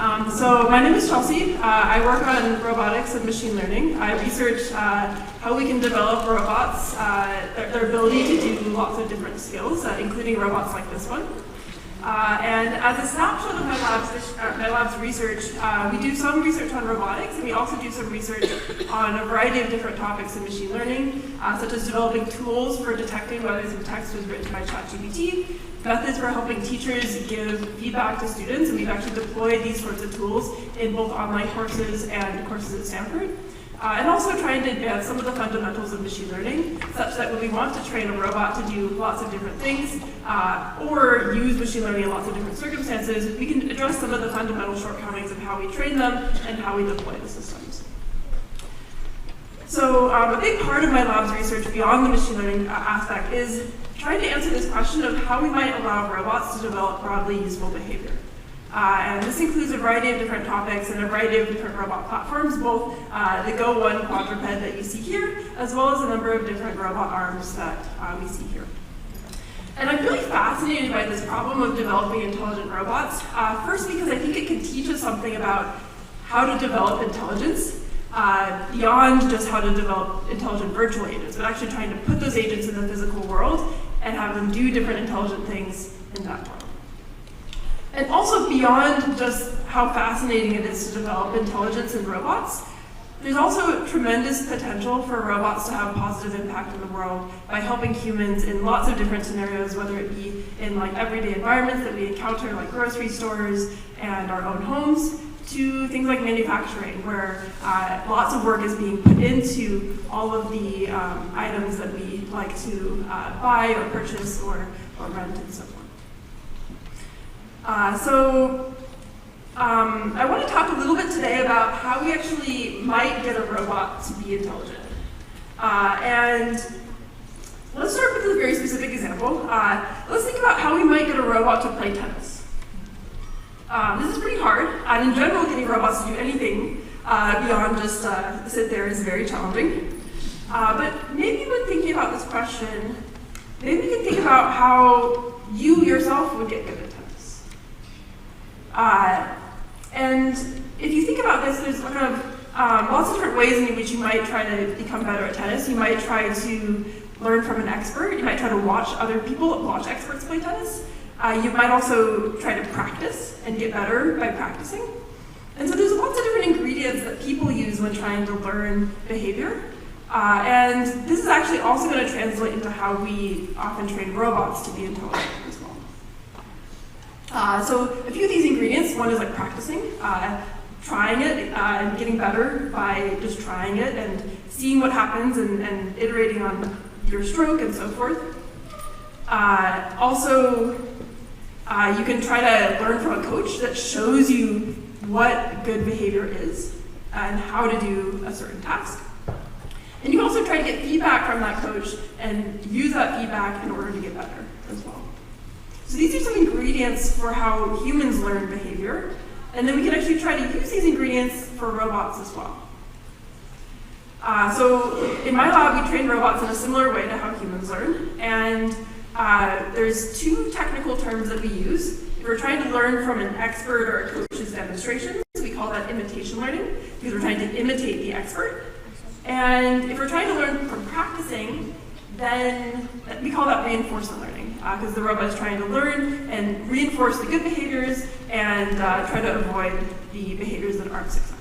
So my name is Chelsea. I work on robotics and machine learning. I research how we can develop robots, their ability to do lots of different skills, including robots like this one. And as a snapshot of my lab's research, we do some research on robotics, and we also do some research on a variety of different topics in machine learning, such as developing tools for detecting whether some text was written by ChatGPT, methods for helping teachers give feedback to students, and we've actually deployed these sorts of tools in both online courses and courses at Stanford. And also trying to advance some of the fundamentals of machine learning, such that when we want to train a robot to do lots of different things, or use machine learning in lots of different circumstances, we can address some of the fundamental shortcomings of how we train them and how we deploy the systems. So a big part of my lab's research beyond the machine learning aspect is trying to answer this question of how we might allow robots to develop broadly useful behavior. And this includes a variety of different topics and a variety of different robot platforms, both the Go1 quadruped that you see here, as well as a number of different robot arms that we see here. And I'm really fascinated by this problem of developing intelligent robots, first because I think it can teach us something about how to develop intelligence, beyond just how to develop intelligent virtual agents, but actually trying to put those agents in the physical world and have them do different intelligent things in that world. And also beyond just how fascinating it is to develop intelligence in robots, there's also tremendous potential for robots to have a positive impact in the world by helping humans in lots of different scenarios, whether it be in like everyday environments that we encounter, like grocery stores and our own homes, to things like manufacturing, where lots of work is being put into all of the items that we like to buy or purchase or rent and so forth. I want to talk a little bit today about how we actually might get a robot to be intelligent. And let's start with a very specific example. Let's think about how we might get a robot to play tennis. This is pretty hard, and in general, getting robots to do anything beyond just sit there is very challenging. But maybe when thinking about this question, maybe we can think about how you yourself would get good at tennis. And if you think about this, there's kind of lots of different ways in which you might try to become better at tennis. You might try to learn from an expert. You might try to watch other people, watch experts play tennis. You might also try to practice and get better by practicing. And so there's lots of different ingredients that people use when trying to learn behavior. And this is actually also going to translate into how we often train robots to be intelligent as well. So a few of these ingredients, one is like practicing, trying it and getting better by just trying it and seeing what happens and iterating on your stroke and so forth. Also, you can try to learn from a coach that shows you what good behavior is and how to do a certain task. And you can also try to get feedback from that coach and use that feedback in order to get better as well. So these are some ingredients for how humans learn behavior, and then we can actually try to use these ingredients for robots as well. So in my lab, we train robots in a similar way to how humans learn, and there's two technical terms that we use. If we're trying to learn from an expert or a coach's demonstrations, we call that imitation learning, because we're trying to imitate the expert. And if we're trying to learn from practicing, then we call that reinforcement learning, because the robot is trying to learn and reinforce the good behaviors and try to avoid the behaviors that aren't successful.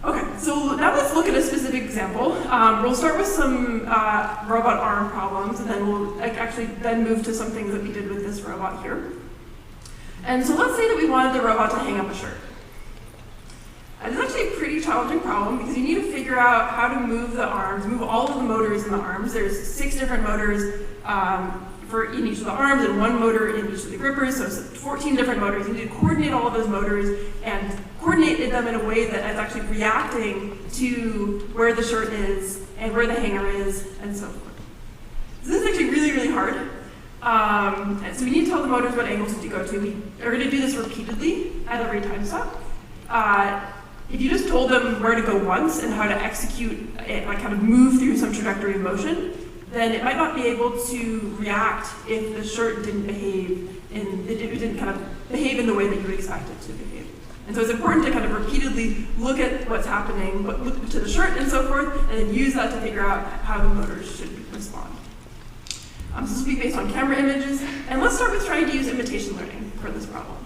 Okay, so now let's look at a specific example. We'll start with some robot arm problems, and then we'll actually then move to some things that we did with this robot here. And so let's say that we wanted the robot to hang up a shirt. It's actually a pretty challenging problem because you need to figure out how to move the arms, move all of the motors in the arms. There's 6 different motors in each of the arms and 1 motor in each of the grippers, so it's 14 different motors. You need to coordinate all of those motors and coordinate them in a way that is actually reacting to where the shirt is and where the hanger is and so forth. So this is actually really, really hard. And so we need to tell the motors what angles to go to. We are going to do this repeatedly at every time step. If you just told them where to go once and how to execute it, like how to move through some trajectory of motion, then it might not be able to react if the shirt didn't behave it didn't kind of behave in the way that you would expect it to behave. And so it's important to kind of repeatedly look at what's happening, look to the shirt and so forth, and then use that to figure out how the motors should respond. So this will be based on camera images, and let's start with trying to use imitation learning for this problem.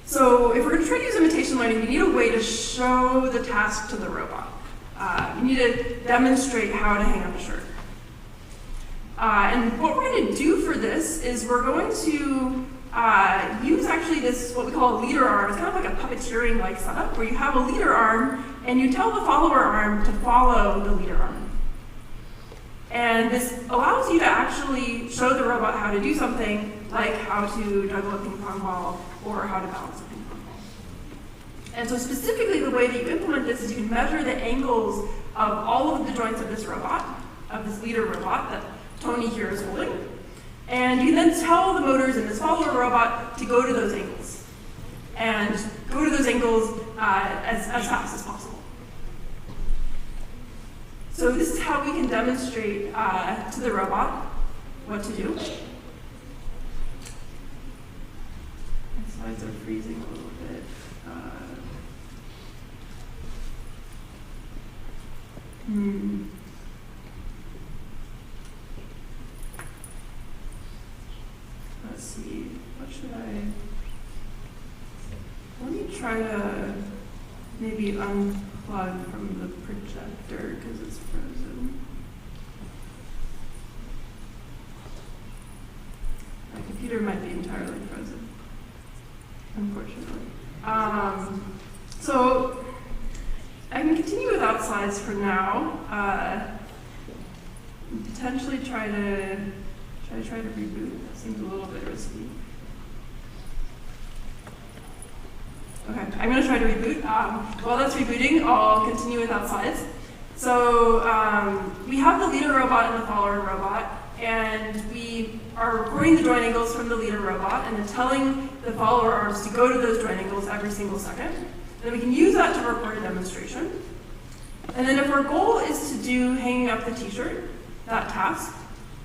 So if we're going to try to use imitation learning, we need a way to show the task to the robot. You need to demonstrate how to hang up a shirt. And what we're going to do for this is we're going to use actually this, what we call a leader arm. It's kind of like a puppeteering-like setup where you have a leader arm and you tell the follower arm to follow the leader arm. And this allows you to actually show the robot how to do something like how to juggle a ping pong ball or how to balance a ping pong ball. And so specifically the way that you implement this is you can measure the angles of all of the joints of this robot, of this leader robot that Tony here is holding. And you can then tell the motors in this follower robot to go to those angles. And go to those angles as fast as possible. So this is how we can demonstrate to the robot what to do. My slides are freezing a little bit. Let's see, what should let me try to maybe unplug from the projector because it's frozen. My computer might be entirely frozen, unfortunately. So I can continue without slides for now. Potentially try to reboot. That seems a little bit risky. Okay, I'm going to try to reboot. While that's rebooting, I'll continue without slides. So we have the leader robot and the follower robot, and we are recording the joint angles from the leader robot and then telling the follower arms to go to those joint angles every single second. And then we can use that to record a demonstration. And then if our goal is to do hanging up the t-shirt, that task,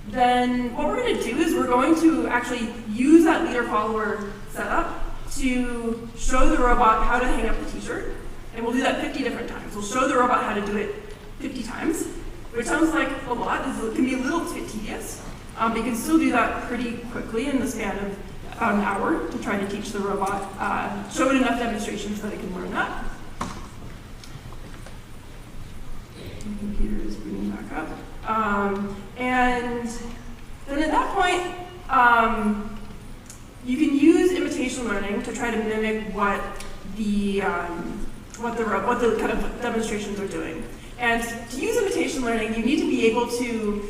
then what we're going to do is we're going to actually use that leader-follower setup to show the robot how to hang up the t-shirt. And we'll do that 50 different times. We'll show the robot how to do it 50 times, which sounds like a lot. It can be a little bit tedious. But you can still do that pretty quickly in the span of about an hour to try to teach the robot, show it enough demonstrations that it can learn that. My computer is booting back up. And then at that point, you can use imitation learning to try to mimic what the kind of demonstrations are doing. And to use imitation learning, you need to be able to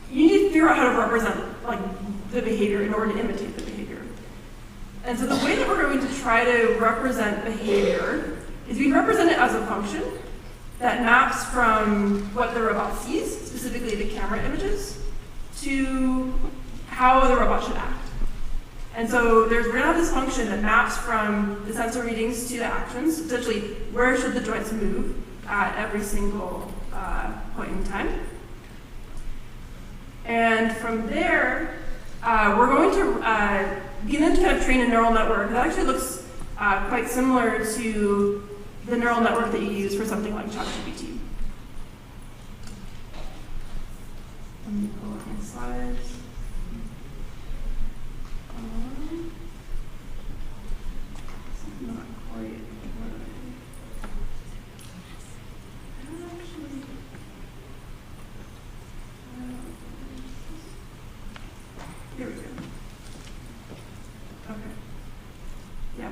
figure out how to represent the behavior in order to imitate the behavior. And so the way that we're going to try to represent behavior is we represent it as a function that maps from what the robot sees, specifically the camera images, to how the robot should act. And so we're going to have this function that maps from the sensor readings to the actions, essentially where should the joints move at every single point in time. And from there, we're going to begin to kind of train a neural network that actually looks quite similar to the neural network that you use for something like ChatGPT. Let me pull up my slides. Not quite what here we go. Okay. Yeah.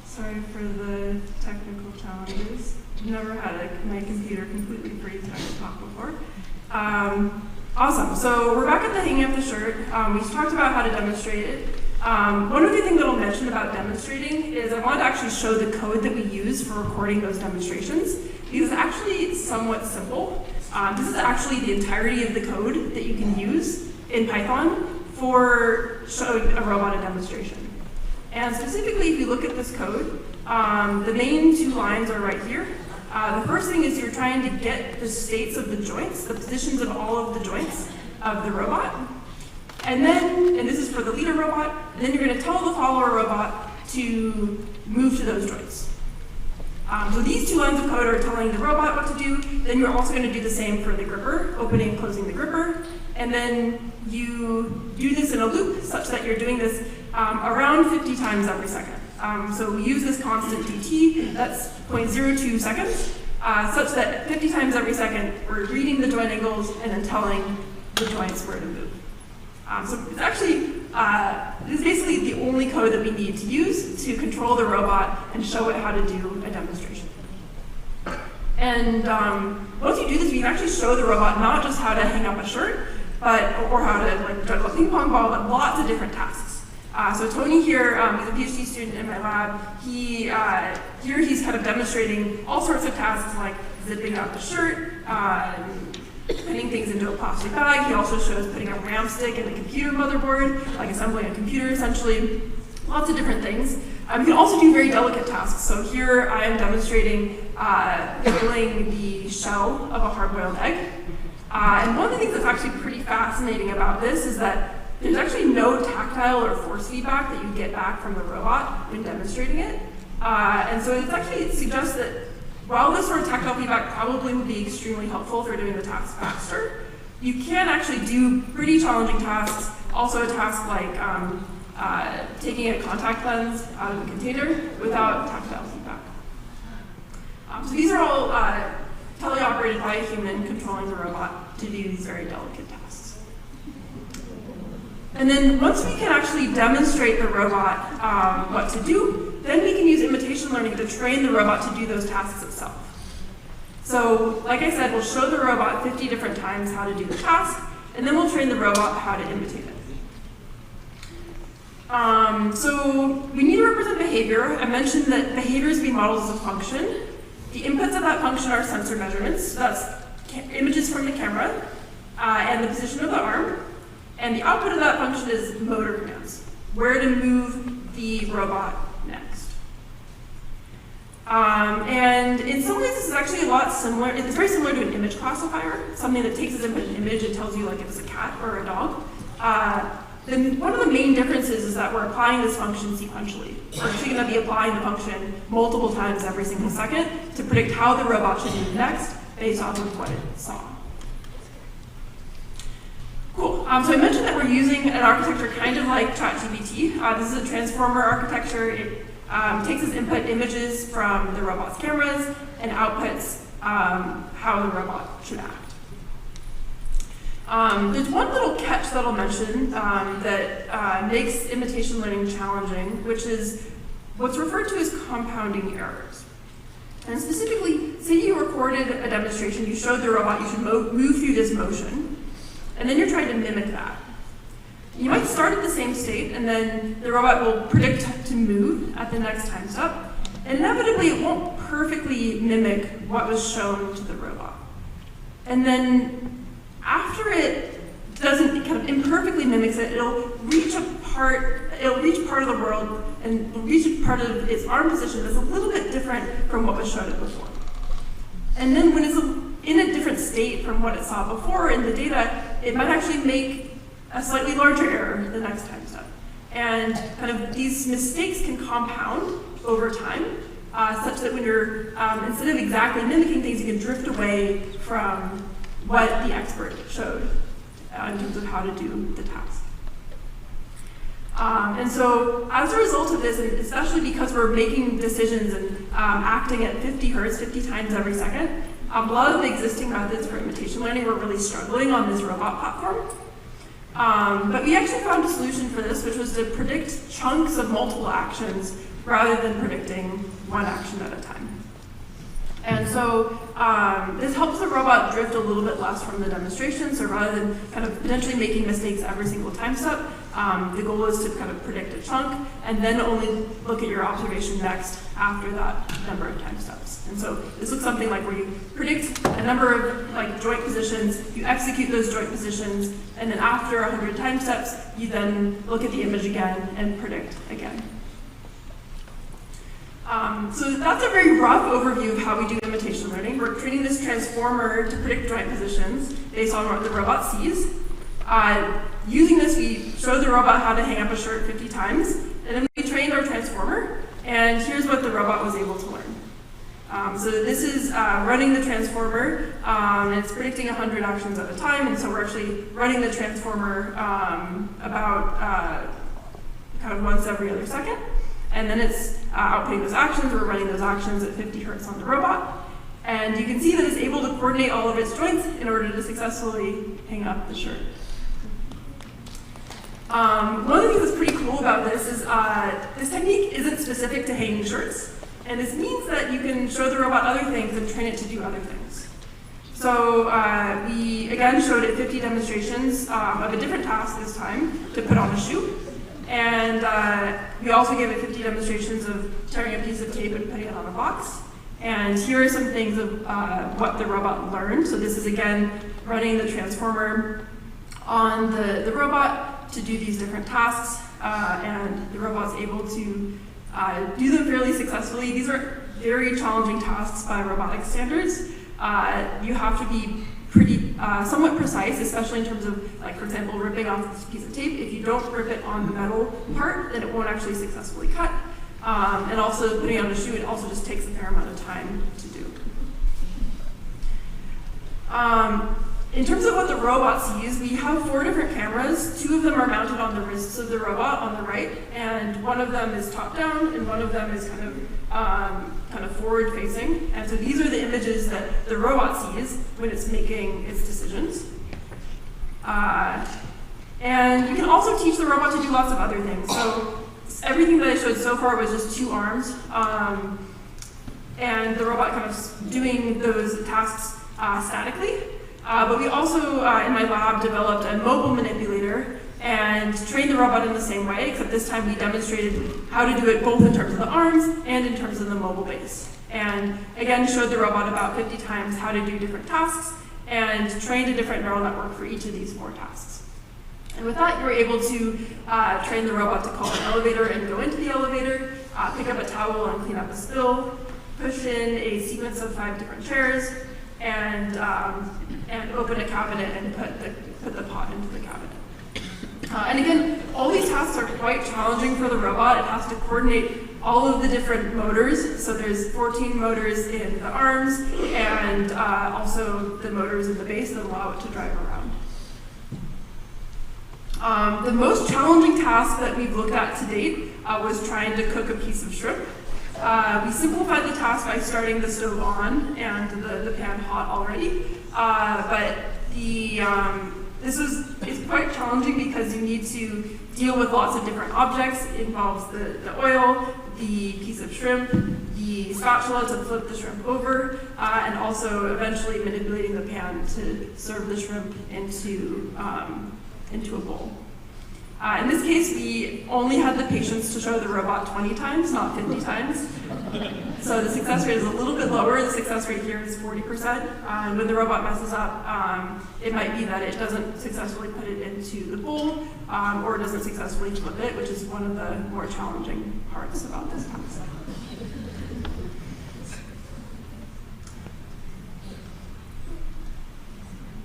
Sorry for the technical challenges. I've never had my computer completely freeze when I talked before. Awesome. So we're back at the hanging up the shirt. We talked about how to demonstrate it. One other thing that I'll mention about demonstrating is I wanted to actually show the code that we use for recording those demonstrations. Because it's actually somewhat simple. This is actually the entirety of the code that you can use in Python for showing a robot a demonstration. And specifically, if you look at this code, the main 2 lines are right here. The first thing is you're trying to get the states of the joints, the positions of all of the joints of the robot. And then, and this is for the leader robot, and then you're going to tell the follower robot to move to those joints. So these 2 lines of code are telling the robot what to do. Then you're also going to do the same for the gripper, opening and closing the gripper. And then you do this in a loop such that you're doing this around 50 times every second. So we use this constant dt, that's 0.02 seconds, such that 50 times every second we're reading the joint angles and then telling the joints where to move. So it's actually, this is basically the only code that we need to use to control the robot and show it how to do a demonstration. And once you do this, we can actually show the robot not just how to hang up a shirt, or how to like juggle a ping pong ball, but lots of different tasks. So Tony here, he's a PhD student in my lab. Here he's kind of demonstrating all sorts of tasks like zipping up the shirt, putting things into a plastic bag. He also shows putting a RAM stick in the computer motherboard, like assembling a computer essentially. Lots of different things. You can also do very delicate tasks. So here I am demonstrating peeling the shell of a hard-boiled egg. And one of the things that's actually pretty fascinating about this is that there's actually no tactile or force feedback that you get back from the robot when demonstrating it. And so it suggests that while this sort of tactile feedback probably would be extremely helpful for doing the task faster, you can actually do pretty challenging tasks. Also a task like taking a contact lens out of a container without tactile feedback. So these are all teleoperated by a human controlling the robot to do these very delicate tasks. And then once we can actually demonstrate the robot what to do, then we can use imitation learning to train the robot to do those tasks itself. So like I said, we'll show the robot 50 different times how to do the task, and then we'll train the robot how to imitate it. So we need to represent behavior. I mentioned that behavior is being modeled as a function. The inputs of that function are sensor measurements. That's images from the camera and the position of the arm. And the output of that function is motor commands, where to move the robot next. And in some ways, this is actually a lot similar. It's very similar to an image classifier, something that takes as input an image and tells you like if it's a cat or a dog. Then one of the main differences is that we're applying this function sequentially. We're actually going to be applying the function multiple times every single second to predict how the robot should move next based off of what it saw. Cool. So I mentioned that we're using an architecture kind of like ChatGPT. This is a transformer architecture. It takes as input images from the robot's cameras and outputs how the robot should act. There's one little catch that I'll mention that makes imitation learning challenging, which is what's referred to as compounding errors. And specifically, say you recorded a demonstration, you showed the robot you should move through this motion, and then you're trying to mimic that. You might start at the same state, and then the robot will predict to move at the next time step, and inevitably it won't perfectly mimic what was shown to the robot. And then after it doesn't kind of imperfectly mimics it, it'll reach part of the world and reach part of its arm position that's a little bit different from what was shown it before. And then when it's in a different state from what it saw before in the data, it might actually make a slightly larger error the next time step. And kind of these mistakes can compound over time, such that when you're, instead of exactly mimicking things, you can drift away from what the expert showed in terms of how to do the task. And so as a result of this, and especially because we're making decisions and acting at 50 hertz, 50 times every second, a lot of the existing methods for imitation learning were really struggling on this robot platform. But we actually found a solution for this, which was to predict chunks of multiple actions rather than predicting one action at a time. And so this helps the robot drift a little bit less from the demonstration. So rather than kind of potentially making mistakes every single time step, the goal is to kind of predict a chunk and then only look at your observation next after that number of time steps. And so this looks something like where you predict a number of like joint positions, you execute those joint positions, and then after 100 time steps, you then look at the image again and predict again. So that's a very rough overview of how we do imitation learning. We're training this transformer to predict joint positions based on what the robot sees. Using this, we showed the robot how to hang up a shirt 50 times, and then we trained our transformer, and here's what the robot was able to learn. So this is running the transformer, and it's predicting 100 actions at a time, and so we're actually running the transformer about kind of once every other second. And then it's outputting those actions. We're running those actions at 50 hertz on the robot. And you can see that it's able to coordinate all of its joints in order to successfully hang up the shirt. One of the things that's pretty cool about this is this technique isn't specific to hanging shirts. And this means that you can show the robot other things and train it to do other things. So we, again, showed it 50 demonstrations of a different task this time, to put on a shoe. And we also gave it 50 demonstrations of tearing a piece of tape and putting it on a box. And here are some things of what the robot learned. So this is, again, running the transformer on the robot to do these different tasks. And the robot's able to do them fairly successfully. These are very challenging tasks by robotics standards. You have to be pretty somewhat precise, especially in terms of, like, for example, ripping off this piece of tape. If you don't rip it on the metal part, then it won't actually successfully cut. And also putting on a shoe, it also just takes a fair amount of time to do. In terms of what the robot sees, we have 4 different cameras. 2 of them are mounted on the wrists of the robot on the right, and one of them is top down, and one of them is kind of forward facing. And so these are the images that the robot sees when it's making its decisions. And you can also teach the robot to do lots of other things. So everything that I showed so far was just 2 arms, and the robot kind of doing those tasks statically. But we also, in my lab, developed a mobile manipulator and trained the robot in the same way, except this time we demonstrated how to do it both in terms of the arms and in terms of the mobile base. And again, showed the robot about 50 times how to do different tasks and trained a different neural network for each of these 4 tasks. And with that, you were able to train the robot to call an elevator and go into the elevator, pick up a towel and clean up a spill, push in a sequence of 5 different chairs, and open a cabinet and put the pot into the cabinet. And again, all these tasks are quite challenging for the robot. It has to coordinate all of the different motors. So there's 14 motors in the arms, and also the motors in the base that allow it to drive around. The most challenging task that we've looked at to date was trying to cook a piece of shrimp. We simplified the task by starting the stove on and the pan hot already, but it's quite challenging because you need to deal with lots of different objects. It involves the oil, the piece of shrimp, the spatula to flip the shrimp over, and also eventually manipulating the pan to serve the shrimp into a bowl. In this case, we only had the patience to show the robot 20 times, not 50 times. So the success rate is a little bit lower. The success rate here is 40%. When the robot messes up, it might be that it doesn't successfully put it into the bowl, or it doesn't successfully flip it, which is one of the more challenging parts about this task.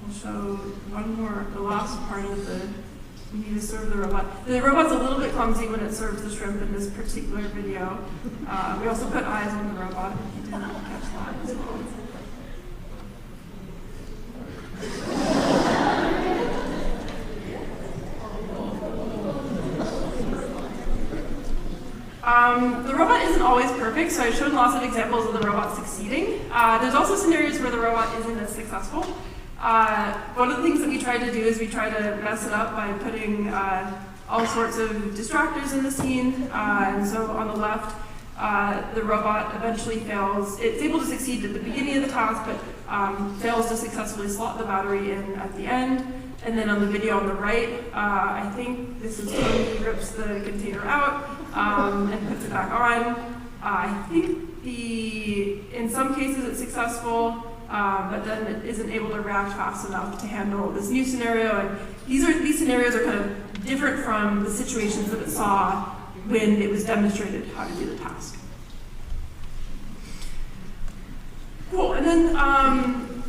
I'll show the last part of we need to serve the robot. The robot's a little bit clumsy when it serves the shrimp in this particular video. We also put eyes on the robot if you didn't catch that as well. The robot isn't always perfect, so I've shown lots of examples of the robot succeeding. There's also scenarios where the robot isn't as successful. One of the things that we try to do is we try to mess it up by putting all sorts of distractors in the scene. And so on the left, the robot eventually fails. It's able to succeed at the beginning of the task, but fails to successfully slot the battery in at the end. And then on the video on the right, I think this is Tony rips the container out and puts it back on. I think in some cases it's successful. But then it isn't able to react fast enough to handle this new scenario. And these scenarios are kind of different from the situations that it saw when it was demonstrated how to do the task. then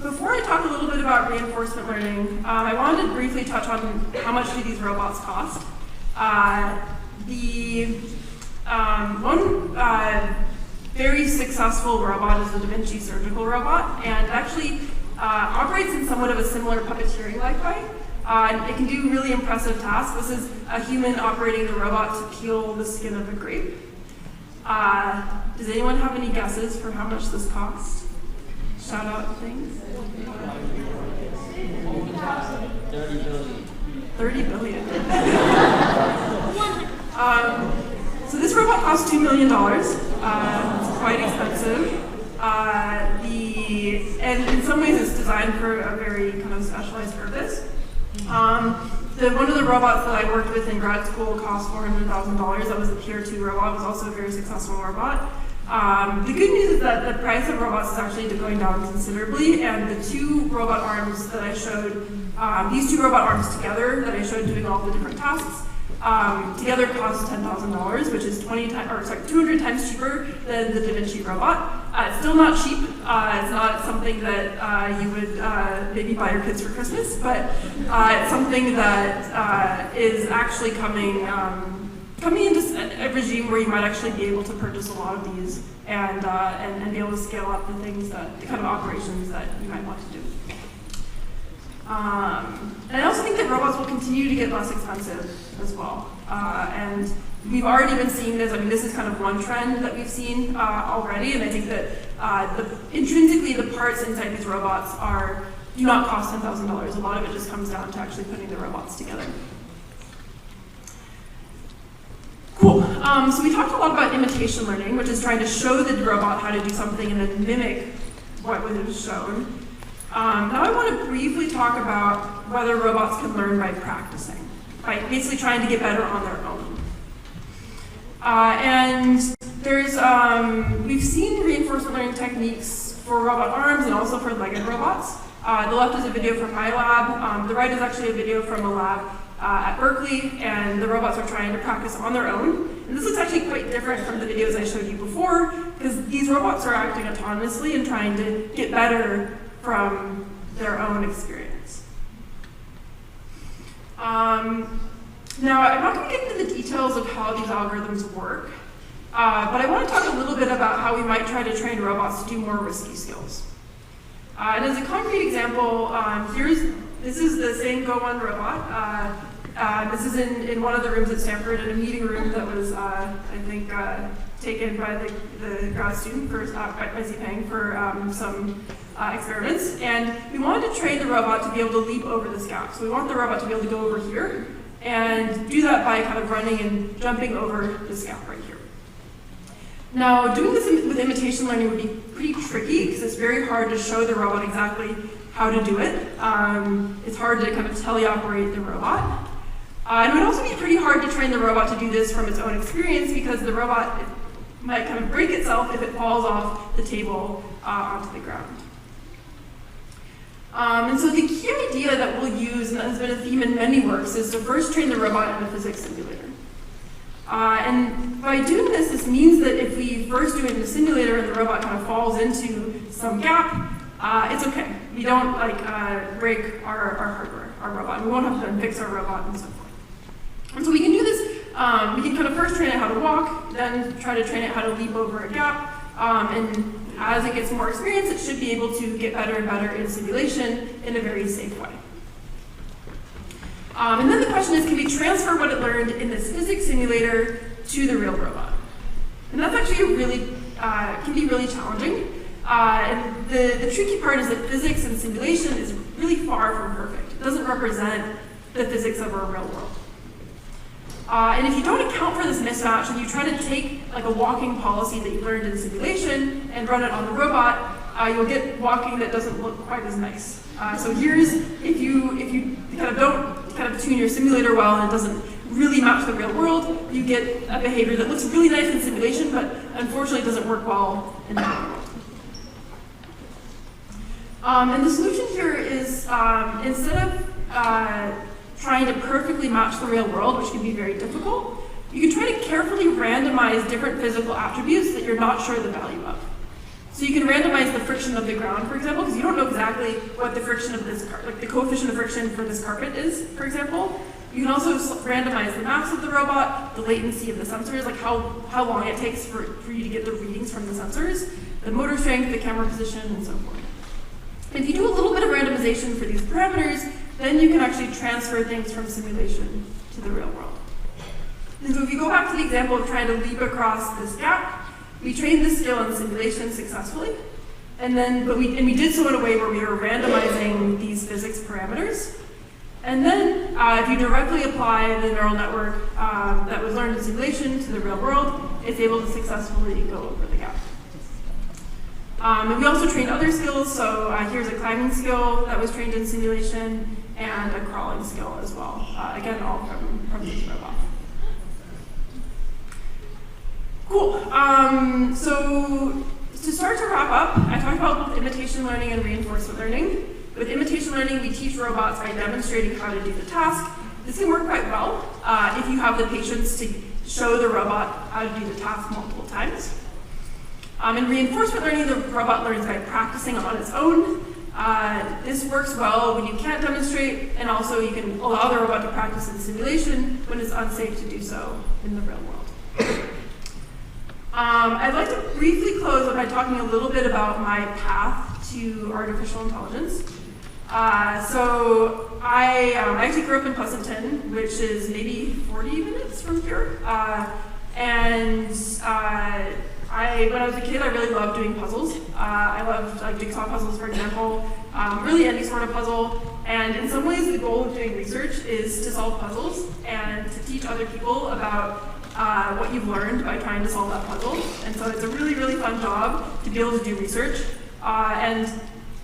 before I talk a little bit about reinforcement learning, I wanted to briefly touch on how much do these robots cost. One very successful robot is the Da Vinci surgical robot, and it actually operates in somewhat of a similar puppeteering-like way. And it can do really impressive tasks. This is a human operating the robot to peel the skin of a grape. Does anyone have any guesses for how much this costs? Shout out things. 30 billion. 30 billion. So this robot costs $2 million. It's quite expensive. And in some ways it's designed for a very kind of specialized purpose. One of the robots that I worked with in grad school cost $400,000. That was a Tier 2 robot. It was also a very successful robot. The good news is that the price of robots is actually going down considerably, and the two robot arms that I showed, these two robot arms together that I showed doing all the different tasks, together cost $10,000, which is 200 times cheaper than the Da Vinci robot. It's still not cheap. It's not something that you would maybe buy your kids for Christmas, but it's something that is actually coming into a regime where you might actually be able to purchase a lot of these and be able to scale up the kind of operations that you might want to do. And I also think that robots will continue to get less expensive as well. And we've already been seeing this. I mean, this is kind of one trend that we've seen already, and I think that intrinsically the parts inside these robots do not cost $10,000. A lot of it just comes down to actually putting the robots together. Cool. So we talked a lot about imitation learning, which is trying to show the robot how to do something and then mimic what was shown. Now I want to briefly talk about whether robots can learn by practicing, by basically trying to get better on their own. And we've seen reinforcement learning techniques for robot arms and also for legged robots. The left is a video from my lab. The right is actually a video from a lab at Berkeley, and the robots are trying to practice on their own. And this looks actually quite different from the videos I showed you before, because these robots are acting autonomously and trying to get better from their own experience. Now, I'm not going to get into the details of how these algorithms work, but I want to talk a little bit about how we might try to train robots to do more risky skills. And as a concrete example, this is the same Go1 robot. This is in one of the rooms at Stanford, in a meeting room that was, I think, taken by the grad student by Zipeng for some experiments. And we wanted to train the robot to be able to leap over this gap. So we want the robot to be able to go over here and do that by kind of running and jumping over this gap right here. Now, doing this with imitation learning would be pretty tricky because it's very hard to show the robot exactly how to do it. It's hard to kind of teleoperate the robot. And it would also be pretty hard to train the robot to do this from its own experience because the robot might kind of break itself if it falls off the table onto the ground. And so the key idea that we'll use, and that has been a theme in many works, is to first train the robot in a physics simulator. And by doing this, this means that if we first do it in the simulator and the robot kind of falls into some gap, it's okay. We don't break our hardware, our robot. We won't have to fix our robot and so forth. And so we can do this. We can kind of first train it how to walk, then try to train it how to leap over a gap. And as it gets more experience, it should be able to get better and better in simulation in a very safe way. And then the question is, can we transfer what it learned in this physics simulator to the real robot? And that's actually can be really challenging. And the tricky part is that physics and simulation is really far from perfect. It doesn't represent the physics of our real world. And if you don't account for this mismatch and you try to take like a walking policy that you learned in simulation and run it on the robot, you'll get walking that doesn't look quite as nice. So here's, if you kind of don't kind of tune your simulator well and it doesn't really match the real world, you get a behavior that looks really nice in simulation, but unfortunately doesn't work well in the real world. And the solution here is, instead of trying to perfectly match the real world, which can be very difficult, you can try to carefully randomize different physical attributes that you're not sure the value of. So you can randomize the friction of the ground, for example, because you don't know exactly what the friction of this, like the coefficient of friction for this carpet is, for example. You can also randomize the mass of the robot, the latency of the sensors, like how long it takes for you to get the readings from the sensors, the motor strength, the camera position, and so forth. If you do a little bit of randomization for these parameters, then you can actually transfer things from simulation to the real world. And so if you go back to the example of trying to leap across this gap, we trained this skill in simulation successfully, but we did so in a way where we were randomizing these physics parameters. And then if you directly apply the neural network that was learned in simulation to the real world, it's able to successfully go over the gap. And we also trained other skills, so here's a climbing skill that was trained in simulation, and a crawling skill as well. Again, all from this robot. Cool. So to start to wrap up, I talked about both imitation learning and reinforcement learning. With imitation learning, we teach robots by demonstrating how to do the task. This can work quite well if you have the patience to show the robot how to do the task multiple times. In reinforcement learning, the robot learns by practicing on its own. This works well when you can't demonstrate, and also you can allow the robot to practice in simulation when it's unsafe to do so in the real world. I'd like to briefly close by talking a little bit about my path to artificial intelligence. So I actually grew up in Pleasanton, which is maybe 40 minutes from here. When I was a kid, I really loved doing puzzles. I loved jigsaw puzzles, for example, really any sort of puzzle. And in some ways, the goal of doing research is to solve puzzles and to teach other people about what you've learned by trying to solve that puzzle. And so it's a really, really fun job to be able to do research. And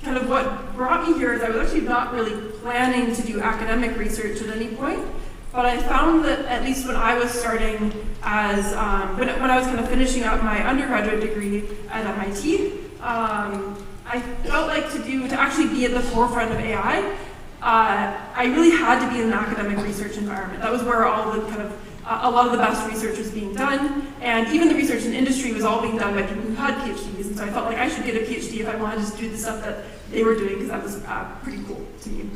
kind of what brought me here is I was actually not really planning to do academic research at any point. But I found that at least when I was starting as, when I was kind of finishing up my undergraduate degree at MIT, I felt like to actually be at the forefront of AI, I really had to be in an academic research environment. That was where all the kind of, a lot of the best research was being done, and even the research in industry was all being done by people who had PhDs, and so I felt like I should get a PhD if I wanted to just do the stuff that they were doing, because that was pretty cool to me.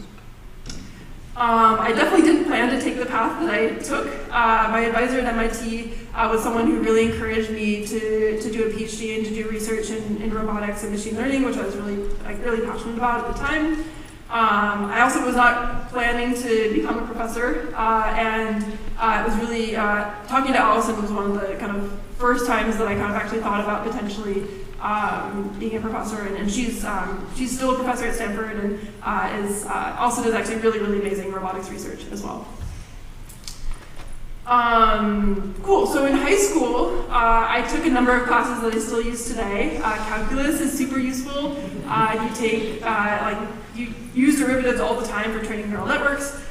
I definitely didn't plan to take the path that I took. My advisor at MIT was someone who really encouraged me to do a PhD and to do research in robotics and machine learning, which I was really passionate about at the time. I also was not planning to become a professor, and it was really, talking to Allison was one of the kind of first times that I kind of actually thought about potentially being a professor, and she's still a professor at Stanford, and also does actually really, really amazing robotics research as well. Cool, so in high school, I took a number of classes that I still use today. Calculus is super useful. You use derivatives all the time for training neural networks.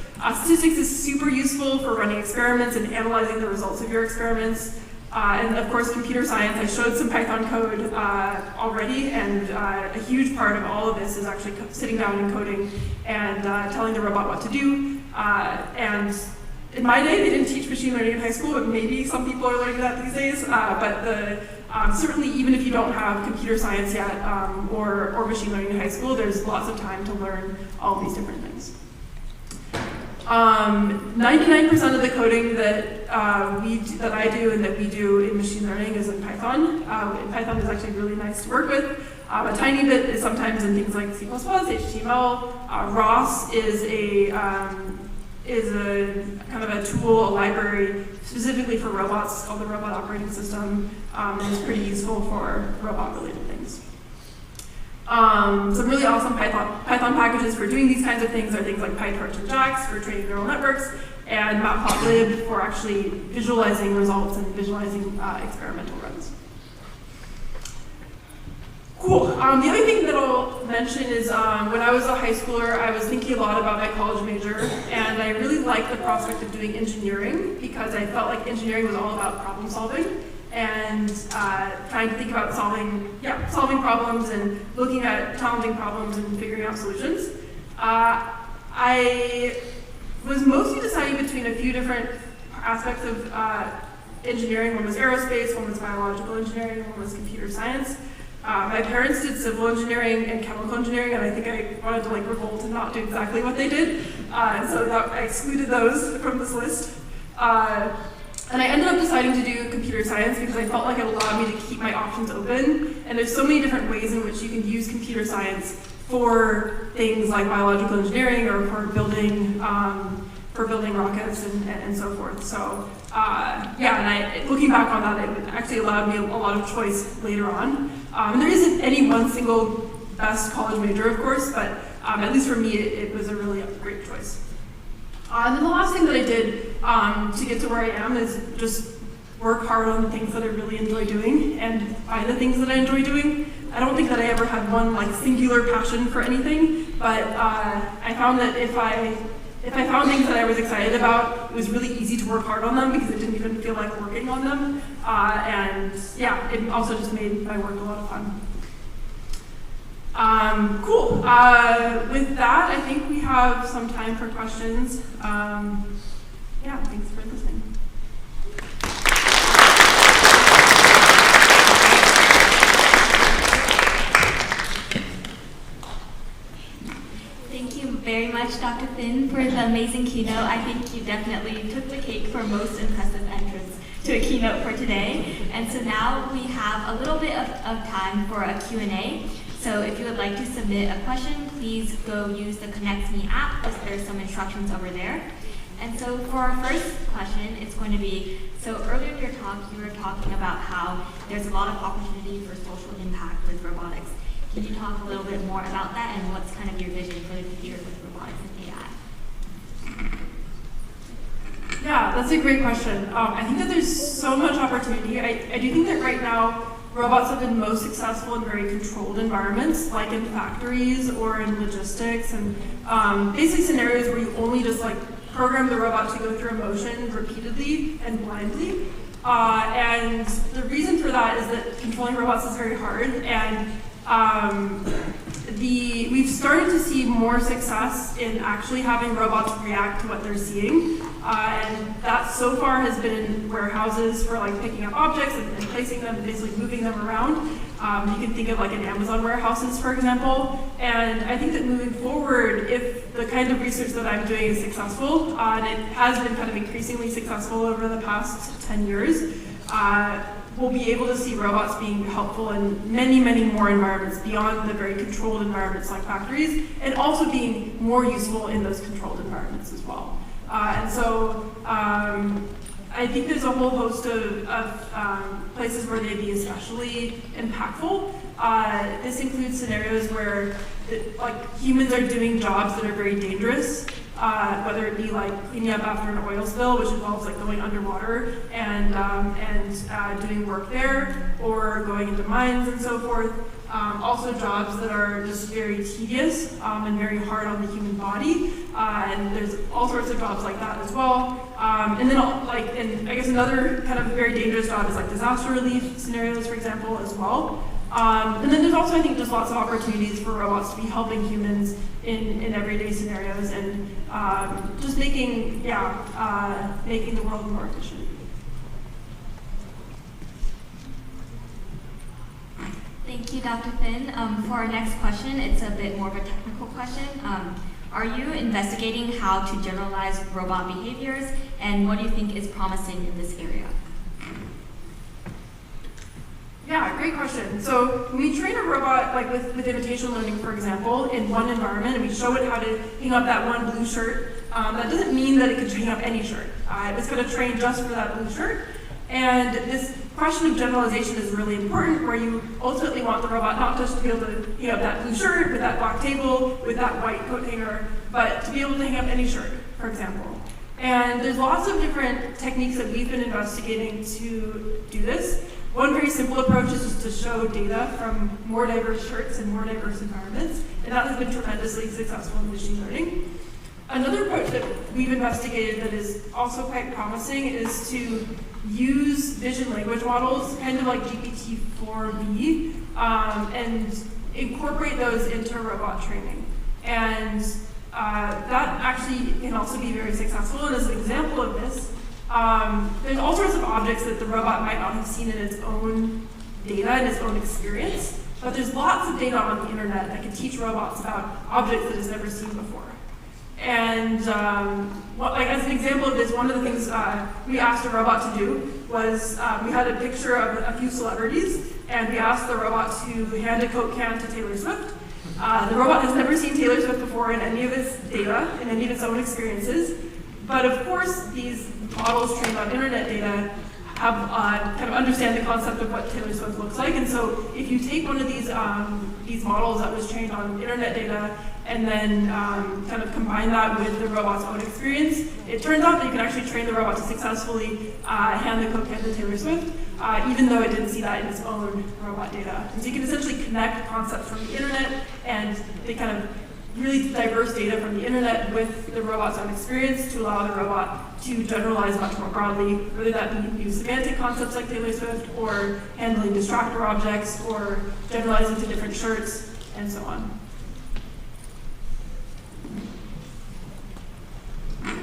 Statistics is super useful for running experiments and analyzing the results of your experiments. And of course, computer science, I showed some Python code already, and a huge part of all of this is actually sitting down and coding and telling the robot what to do. And in my day, they didn't teach machine learning in high school, but maybe some people are learning that these days. Certainly, even if you don't have computer science yet or machine learning in high school, there's lots of time to learn all these different things. 99% of the coding that I do and that we do in machine learning is in Python. Python is actually really nice to work with. A tiny bit is sometimes in things like C++, HTML. ROS is a kind of a tool, a library specifically for robots. It's called the Robot Operating System, and it's pretty useful for robot-related things. Some really awesome Python packages for doing these kinds of things are things like PyTorch and JAX for training neural networks, and matplotlib for actually visualizing results and visualizing experimental runs. Cool. The other thing that I'll mention is when I was a high schooler, I was thinking a lot about my college major, and I really liked the prospect of doing engineering because I felt like engineering was all about problem solving and trying to think about solving problems and looking at challenging problems and figuring out solutions. I was mostly deciding between a few different aspects of engineering. One was aerospace, one was biological engineering, and one was computer science. My parents did civil engineering and chemical engineering, and I think I wanted to like revolt and not do exactly what they did. And so I excluded those from this list. And I ended up deciding to do computer science because I felt like it allowed me to keep my options open. And there's so many different ways in which you can use computer science for things like biological engineering or for building rockets and so forth. So looking back on that, it actually allowed me a lot of choice later on. There isn't any one single best college major, of course, but at least for me, it was a really great choice. And then the last thing that I did to get to where I am is just work hard on the things that I really enjoy doing and find the things that I enjoy doing. I don't think that I ever had one like singular passion for anything, but I found that if I found things that I was excited about, it was really easy to work hard on them because it didn't even feel like working on them. It also just made my work a lot of fun. Cool. With that, I think we have some time for questions. Thanks for listening. Thank you very much, Dr. Finn, for the amazing keynote. I think you definitely took the cake for most impressive entrance to a keynote for today. And so now we have a little bit of time for a Q&A. So if you would like to submit a question, please go use the Connect Me app, because there's some instructions over there. And so for our first question, it's going to be, so earlier in your talk, you were talking about how there's a lot of opportunity for social impact with robotics. Can you talk a little bit more about that and what's kind of your vision for the future with robotics and AI? Yeah, that's a great question. I think that there's so much opportunity. I do think that right now, robots have been most successful in very controlled environments, like in factories or in logistics, and basically scenarios where you only just like program the robot to go through a motion repeatedly and blindly. And the reason for that is that controlling robots is very hard, and we've started to see more success in actually having robots react to what they're seeing. And that so far has been in warehouses for like picking up objects and placing them, basically moving them around. You can think of like in Amazon warehouses, for example. And I think that moving forward, if the kind of research that I'm doing is successful, and it has been kind of increasingly successful over the past 10 years, we'll be able to see robots being helpful in many, many more environments beyond the very controlled environments like factories, and also being more useful in those controlled environments as well. I think there's a whole host of places where they'd be especially impactful. This includes scenarios where humans are doing jobs that are very dangerous, whether it be like cleaning up after an oil spill, which involves like going underwater and doing work there, or going into mines and so forth. Also jobs that are just very tedious and very hard on the human body, and there's all sorts of jobs like that as well. And I guess another kind of very dangerous job is like disaster relief scenarios, for example, as well. And then there's also, I think, just lots of opportunities for robots to be helping humans in everyday scenarios and just making the world more efficient. Thank you, Dr. Finn. For our next question, it's a bit more of a technical question. Are you investigating how to generalize robot behaviors, and what do you think is promising in this area? Yeah, great question. So when we train a robot, like with imitation learning, for example, in one environment, and we show it how to hang up that one blue shirt, that doesn't mean that it could hang up any shirt. It's going to train just for that blue shirt. And this question of generalization is really important, where you ultimately want the robot not just to be able to hang up that blue shirt with that black table, with that white coat hanger, but to be able to hang up any shirt, for example. And there's lots of different techniques that we've been investigating to do this. One very simple approach is just to show data from more diverse shirts and more diverse environments, and that has been tremendously successful in machine learning. Another approach that we've investigated that is also quite promising is to use vision language models, kind of like GPT-4b, and incorporate those into robot training. And that actually can also be very successful. And as an example of this, there's all sorts of objects that the robot might not have seen in its own data and its own experience. But there's lots of data on the internet that can teach robots about objects that it's never seen before. And as an example of this, one of the things we asked a robot to do was we had a picture of a few celebrities, and we asked the robot to hand a Coke can to Taylor Swift. The robot has never seen Taylor Swift before in any of its data, in any of its own experiences. But of course, these models trained on internet data have kind of understand the concept of what Taylor Swift looks like. And so if you take one of these models that was trained on internet data and then kind of combine that with the robot's own experience, it turns out that you can actually train the robot to successfully hand the Coke can to Taylor Swift, even though it didn't see that in its own robot data. And so you can essentially connect concepts from the internet and the kind of really diverse data from the internet with the robot's own experience to allow the robot to generalize much more broadly, whether that be new semantic concepts like Taylor Swift, or handling distractor objects, or generalizing to different shirts, and so on.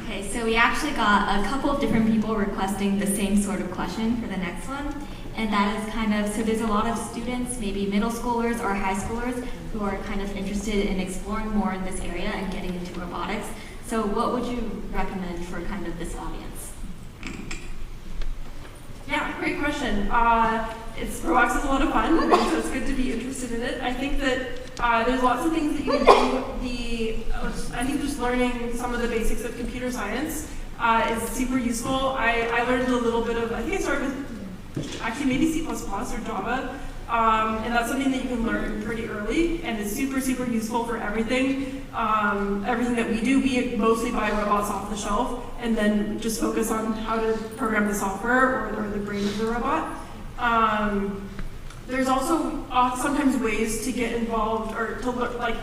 Okay, so we actually got a couple of different people requesting the same sort of question for the next one. And that is kind of, so there's a lot of students, maybe middle schoolers or high schoolers, who are kind of interested in exploring more in this area and getting into robotics. So what would you recommend for kind of this audience? Yeah, great question. Robotics is a lot of fun, so it's good to be interested in it. I think that there's lots of things that you can do. I think just learning some of the basics of computer science is super useful. I learned a little bit of, I think I started with actually maybe C++ or Java, and that's something that you can learn pretty early, and it's super, super useful for everything. Everything that we do, we mostly buy robots off the shelf, and then just focus on how to program the software or the brain of the robot. There's also sometimes ways to get involved or to look, like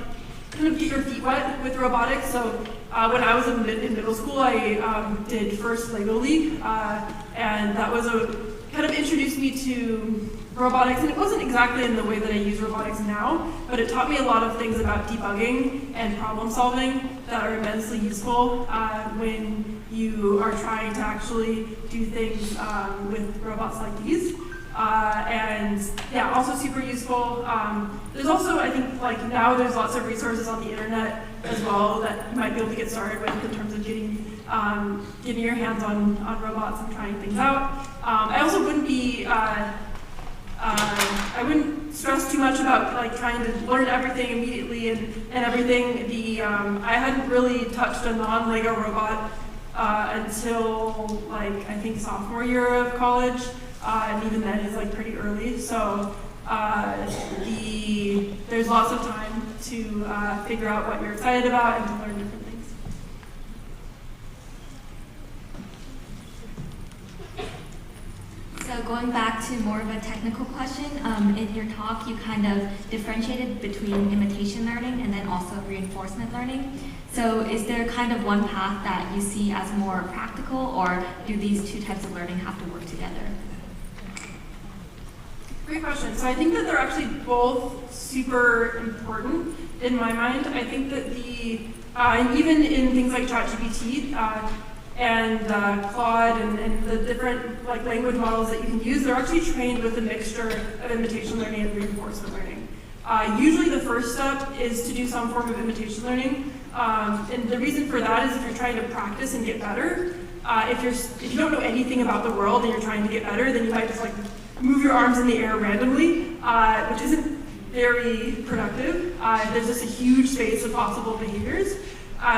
kind of get your feet wet with robotics. So when I was in middle school, I did first Lego League, and that was kind of introduced me to robotics, and it wasn't exactly in the way that I use robotics now, but it taught me a lot of things about debugging and problem solving that are immensely useful when you are trying to actually do things with robots like these. And yeah, also super useful. There's also, I think, like now there's lots of resources on the internet as well that you might be able to get started with in terms of getting your hands on robots and trying things out. I also wouldn't be, I wouldn't stress too much about like trying to learn everything immediately and everything. I hadn't really touched a non-Lego robot until like I think sophomore year of college, and even then is like pretty early. So there's lots of time to figure out what you're excited about and to learn different things. So going back to more of a technical question, in your talk you kind of differentiated between imitation learning and then also reinforcement learning. So is there kind of one path that you see as more practical, or do these two types of learning have to work together? Great question. So I think that they're actually both super important in my mind. I think that and even in things like ChatGPT and Claude and the different like language models that you can use, they're actually trained with a mixture of imitation learning and reinforcement learning. Usually the first step is to do some form of imitation learning. And the reason for that is if you're trying to practice and get better. If you don't know anything about the world and you're trying to get better, then you might just like move your arms in the air randomly, which isn't very productive. There's just a huge space of possible behaviors.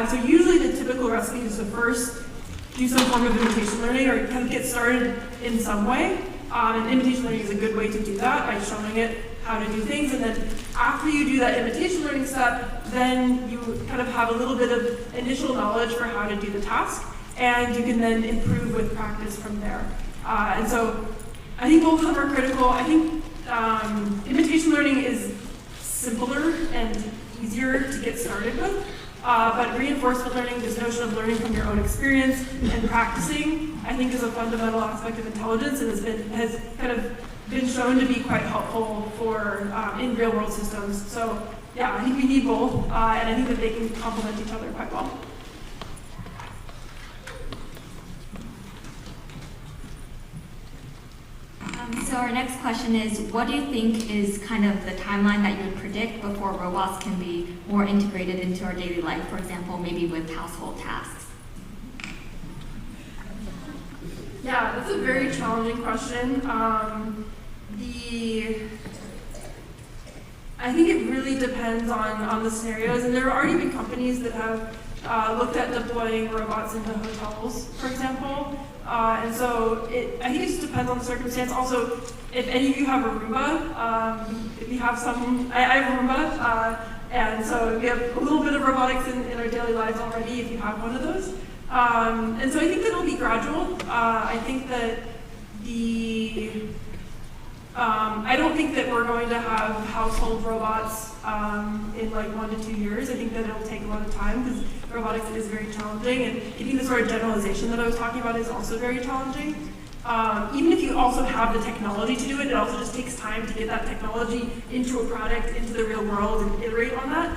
So usually the typical recipe is to first do some form of imitation learning or kind of get started in some way. And imitation learning is a good way to do that by showing it how to do things. And then after you do that imitation learning step, then you kind of have a little bit of initial knowledge for how to do the task. And you can then improve with practice from there. And so I think both of them are critical. I think imitation learning is simpler and easier to get started with. But reinforcement learning, this notion of learning from your own experience and practicing, I think is a fundamental aspect of intelligence and has kind of been shown to be quite helpful for in real world systems. So yeah, I think we need both, and I think that they can complement each other quite well. So so our next question is, what do you think is kind of the timeline that you would predict before robots can be more integrated into our daily life, for example, maybe with household tasks? Yeah, that's a very challenging question. I think it really depends on the scenarios, and there have already been companies that have looked at deploying robots into hotels, for example. And so I think it just depends on the circumstance. Also, if any of you have a Roomba, if you have some, I have a Roomba, and so we have a little bit of robotics in our daily lives already if you have one of those. And so I think that it'll be gradual. I think that I don't think that we're going to have household robots in like 1 to 2 years. I think that it'll take a lot of time because robotics is very challenging, and I think the sort of generalization that I was talking about is also very challenging. Even if you also have the technology to do it, it also just takes time to get that technology into a product, into the real world, and iterate on that.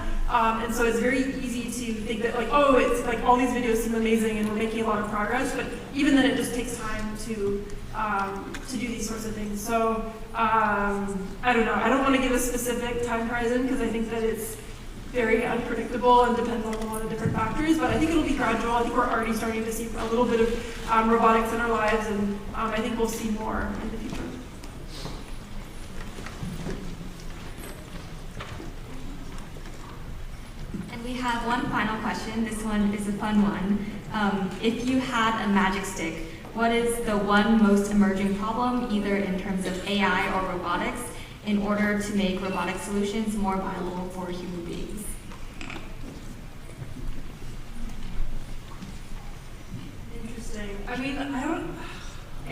And so it's very easy to think that like, oh, it's like all these videos seem amazing and we're making a lot of progress, but even then it just takes time to do these sorts of things. So I don't know. I don't want to give a specific time horizon because I think that it's very unpredictable and depends on a lot of different factors, but I think it'll be gradual. I think we're already starting to see a little bit of robotics in our lives, and I think we'll see more in the future. And we have one final question. This one is a fun one. If you had a magic stick, what is the one most emerging problem, either in terms of AI or robotics, in order to make robotic solutions more viable for human beings? Interesting. I mean, I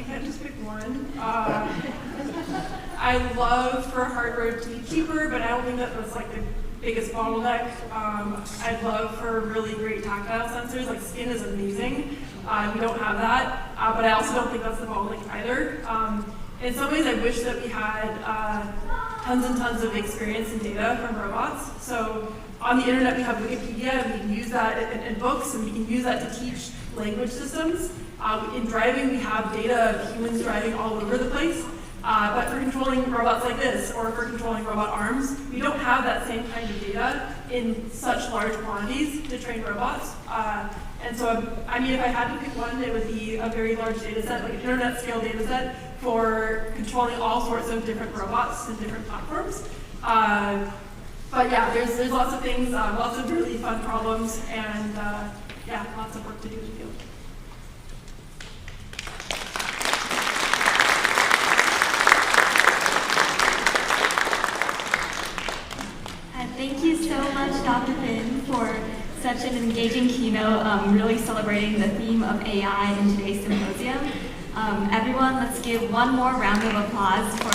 can't just pick one. I love for hardware to be cheaper, but I don't think that's like the biggest bottleneck. I'd love for really great tactile sensors, like skin is amazing. We don't have that, but I also don't think that's the bottleneck either. In some ways, I wish that we had tons and tons of experience and data from robots. So on the internet, we have Wikipedia, and we can use that in books, and we can use that to teach language systems. In driving, we have data of humans driving all over the place. But for controlling robots like this, or for controlling robot arms, we don't have that same kind of data in such large quantities to train robots. And so, I mean, if I had to pick one, it would be a very large data set, like an internet scale data set for controlling all sorts of different robots and different platforms. But yeah, there's lots of things, lots of really fun problems, and yeah, lots of work to do in the field. Thank you so much, Dr. Finn, for such an engaging keynote, really celebrating the theme of AI in today's symposium. Everyone, let's give one more round of applause for